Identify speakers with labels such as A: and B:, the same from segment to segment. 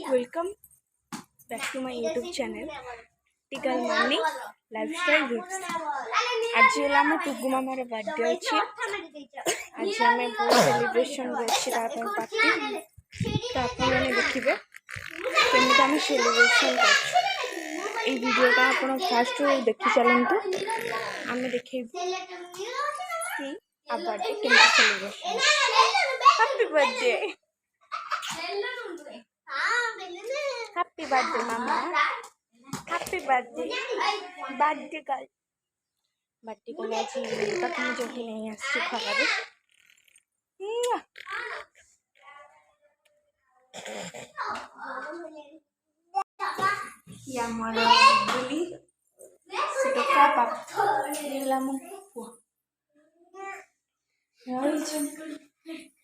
A: Welcome back to my YouTube channel Tigal Mani Lifestyle Groups. आज हम टुगु मामार birthday अछि। आज हम बहुत सेलिब्रेशन करछि तापर पार्टी तो आपण माने देखिबे केमिति हम सेलिब्रेशन करछि। ए वीडियोटा आपण फास्ट देखि चलंतु हम देखिबे कि आ बर्थडे केमिति celebration. Happy birthday, happy birthday mama, happy birthday birthday girl आज प्रथम जोटी नहीं आसी खबर या मोर बुली सिटका पाप नीला मु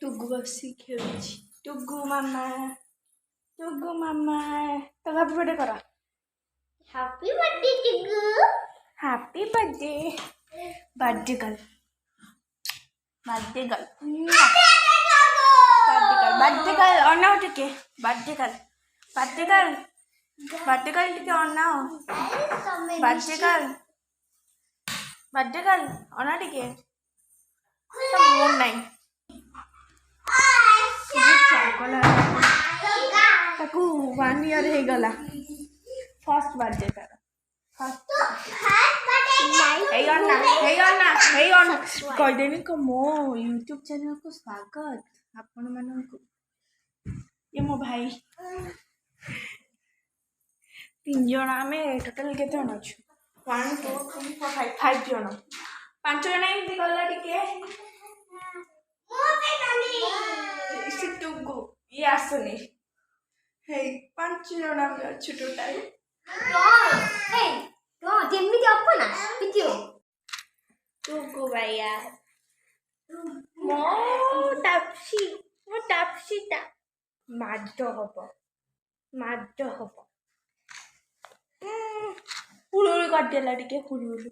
A: टुगु बसी खेलुछि। टुगु मामा तो हैप्पी बर्थडे करा।
B: Happy birthday Tugu,
A: happy birthday birthday girl, birthday girl, birthday girl अनाओ टिके birthday girl, birthday girl, birthday girl टिके अनाओ बर्थडे गर्ल अना टिके सब मूड नहीं ताकू 1 ईयर हे गला फर्स्ट बर्थडे तार फर्स्ट हे ऑन कहिदेनी को मो YouTube चैनल को स्वागत आपण मानन को। ये मो भाई 3 जण आमे टोटल केते जण अछु 1 2 3 4 5 जण 5 जण एमती गला टिके
B: मो पे कानी
A: सिटुगु ये आसने हे 5 जण आमे अछु टोटल
B: तो जेमिति अपना पितियो
A: टुगु भैया मो टापसी ता माड हबो हुलुलु काटेला टिके हुलुलु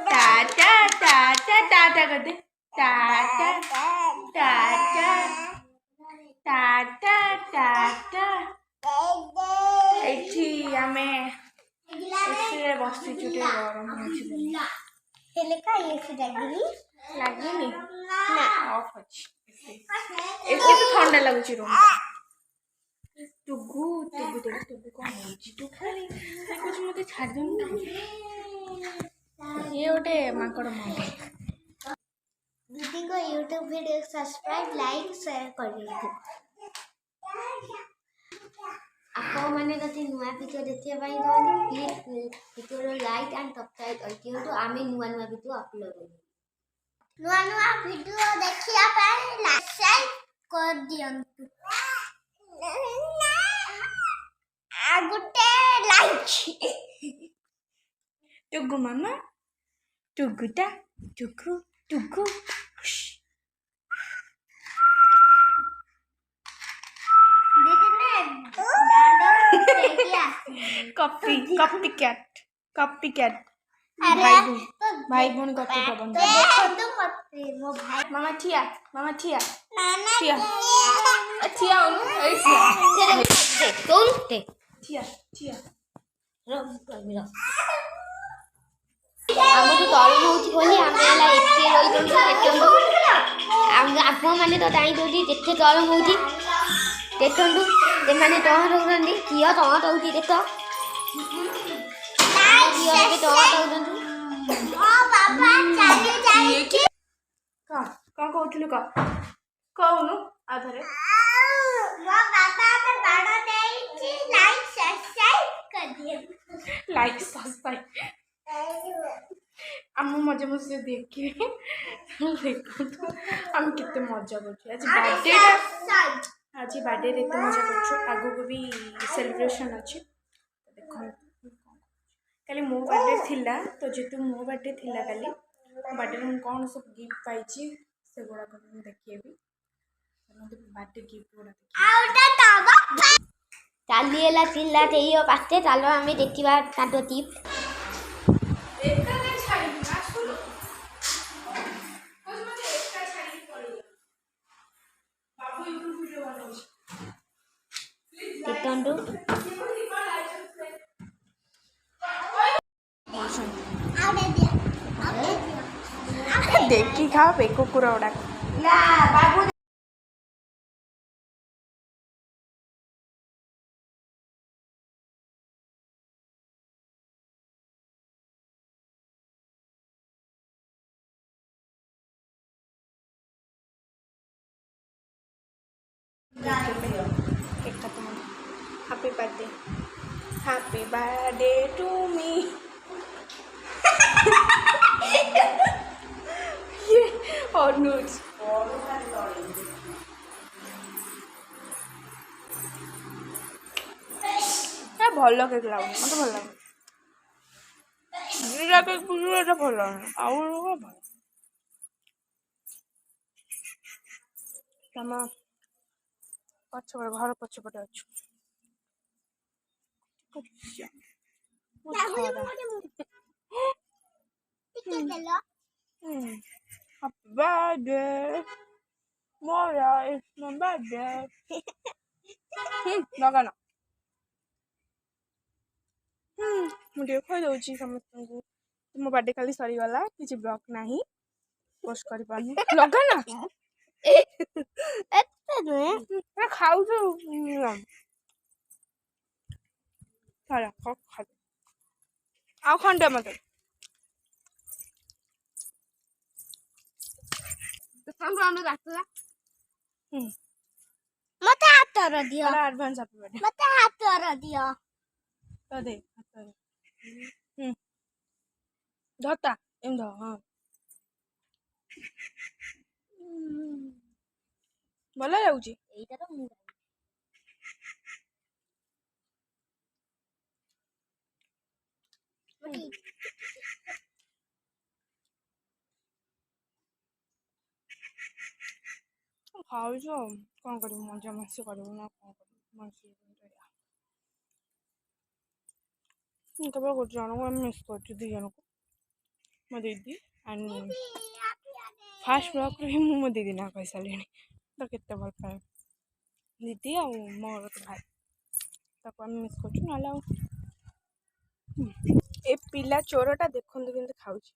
A: टाटा टाटा टाटा करते टाटा टाटा टाटा टाटा एठी हमें एठी बस्ती चुटे गरम होछि
B: हेले का ये से
A: लागेनी ना ऑफ अछि एठी तो ठंडा लागुछि रूम टुगु कौन होछि तू खाली कुछ मते छाड़ दे ये ओटे माकड़ मांगे
B: दीदी को YouTube video subscribe like share कर दियो। आपको मैंने कति नुआ वीडियो देखिए भाई दोनी please video like and subscribe करदियो तो आमे नुआ वीडियो अपलोड करू। नुआ वीडियो देखिया पाए लाइक शेयर कर दियंतु आ गुटे लाइक
A: टुगु मामा टुगुटा टुगु
B: दीदी ने देखिया
A: कॉपी कैट भाई बहन कॉपी पवन
B: देखो तुम मत वो भाई
A: मामा थिया
B: नाना
A: थिया ओनु ऐसे
B: कौन थे
A: थिया
B: रब कमिरा हम तो तळी होची बोली आमेला एते रही दउची देखंदु आपन माने तो ताई दउची जेते तळ होची देखंदु ते माने तळ रहंदी किया तळ दउची देखो किया के तळ दउचंदु ओ बाबा चाली जाई
A: का कहउथिलु का कहउनु आधरे
B: वो बाबा पे बाड़ा देई लाइक सब्सक्राइब कर दियो
A: लाइक सब्सक्राइब हम मजे मजे देखिए देखो हम कितने मजा करछे आज बर्थडे रे तो मजा करछो आगो को भी सेलिब्रेशन अछि देखो काली मो बर्थडे थिला तो जेतु मो बर्थडे थिला काली बर्थडे में कौन सब गिफ्ट पाइछि से गोड़ा को देखिए भी बर्थडे गिफ्ट गोड़ा
B: आउटा तब चाली एला चिल्ला तेयो पाते चालो हमें देखिबा काटो टिप ଦେଖନ୍ତୁ
A: देखी खा पे कुकुर गुड़ा हैप्पी बर्थडे टू मी ये और नोट्स भल केक लगुन मत भल लगे भल आम पछपटे घर पछपटे अच्छु Happy birthday, Mora, it's my birthday. लगाना मुझे खोई दउची समस्त को तुम बर्थडे खाली सरी वाला किछि ब्लॉक नाही पोस्ट करि पानी लगाना
B: एते नुहे
A: अरे खाऊ तो सारा खा आउ खंडे मते
B: हम राखला मते हाथ र दियो
A: अरे एडवांस हैप्पी बर्थडे
B: मते हाथ र दियो
A: तो दे धता एम ध हां भल जाउची
B: एइटा तो मु
A: खाऊ कौन कर मजा मस्ती कर ना कौन कर केवल गोटे जन को मिस कर दी जन को मो दीदी एंड फास्ट ब्लॉक रे मु मो दीदी ना कही सारे तो केते भल पाए दीदी आ मोर तो भाई ताको हम मिस कर ना ए पिला चोरटा देखंतु केंते खाउची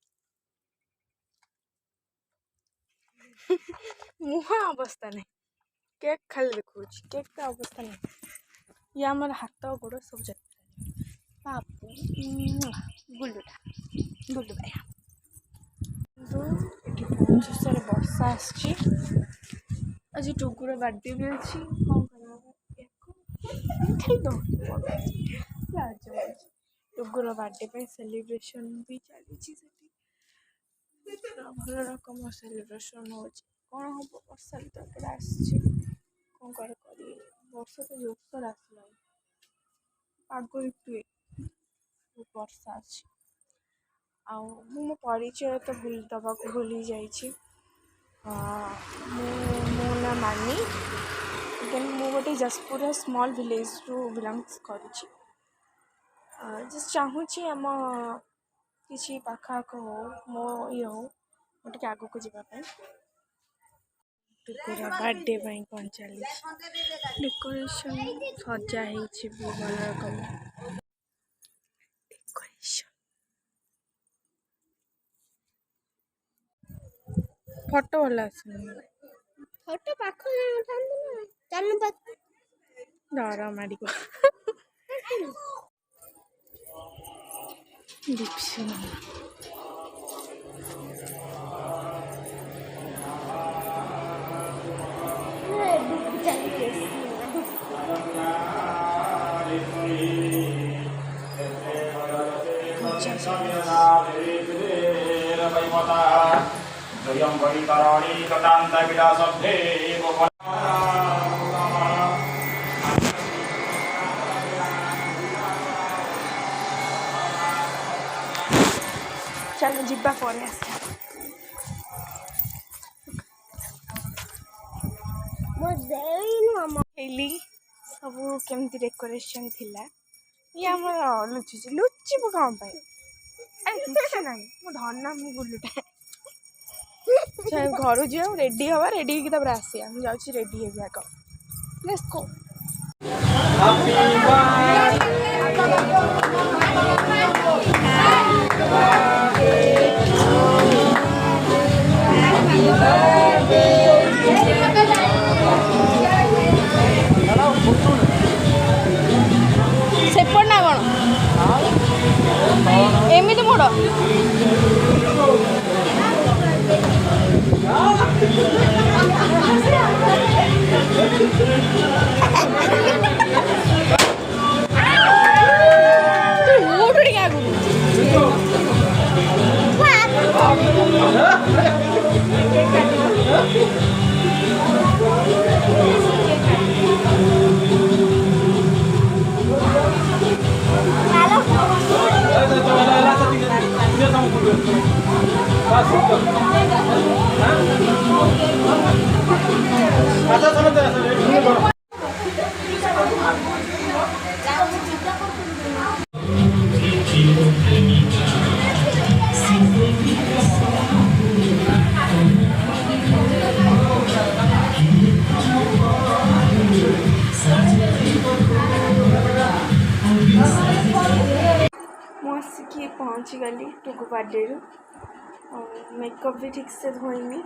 A: मुहा अवस्था नहीं केक खाली देखो केक का अवस्था नहीं ये हमारे हाथ गोड़ सब जाते बापू गुल्लुटा गुल्लु भाई बहुत सारे वर्षा आसी आज टुकुर बर्थडे भी अच्छी कौन टुकुर बर्थडे पे सेलिब्रेशन भी चली भल रकम सेलिब्रेशन हो कौन हम वर्षा ऋतु आसी कौन कर वर्ष तो जोरसोर आसला आग ऋतु वर्षा अच्छी मो परिचय तो भूल दबा भूली जाइए मो ना मानी देन मु गोटे जसपुर स्मॉल विलेज रु बिलोंग्स करुच्ची जस्ट चाहूँगी आम किसी पाखाक हो मो ये हो मोटे आग को जावाई टुकुर बर्थडे कौन चली डेकोरेशन सजा भल रकम डेकोरेशन फोटो भल आस
B: फोटो पाख चल
A: डर माड़ दीप्सी चलो जिबा पर सब केमती डेकोरेशन थिला ये आम लुचुची लुचिब कौन पाई अरे ना मो धना मु गुल्लुटा घर जा रेडी हवा रेडी होगी आसिया मुझे रेडी हेबी आग Let's go. ସେପଟ ନା କ'ଣ ଏମିତି ମୋଡ଼ ଉଠୁ ଟିକେ ଆଗକୁ ମୁଁ ଆସିକି ପହଞ୍ଚିଗଲି ଟୁକୁ ବାର୍ଥଡେରୁ मेकअप भी ठीक से धोईनी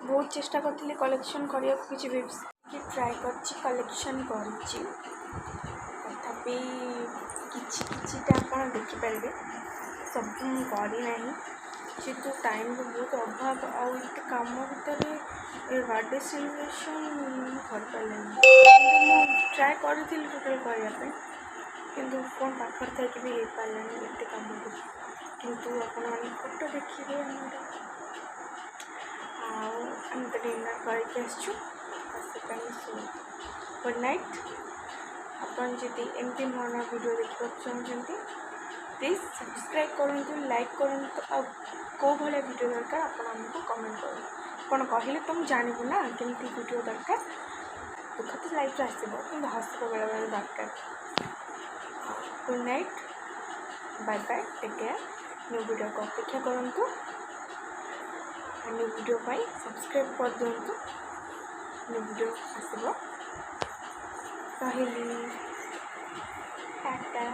A: बहुत चेष्टा करती कलेक्शन करने किसी वेबसाइट ट्राए कर कलेक्शन करी तथापि किछिटा आप देखिपारे सब करना जेहतु टाइम बहुत अभाव आउ कम भितर बर्थडे सेलिब्रेशन कर पारे ट्राए करी टोटाल करने किंतु फोन पाखर थी भी हो पारा एत कम किंतु आपण मैंने फोटो देखिए आम तो डिनर करके गुड नाइट आपन जदि एमती नूआ नूआ वीडियो देखा चाहते प्लीज सब्सक्राइब करूँ लाइक करूँ कौ भाया वीडियो दरकार आपको कमेंट करूँ आपड़ कहले तो मुझे जानबू ना केमती वीडियो दरकार दुख तो लाइफ आसो कि हसब बेले बेले दरकार good night bye bye take care new video को अपेक्षा करूँ न्यू वीडियो पाई सब्सक्राइब कर दिंतु न्यू वीडियो आसब रही टाटा।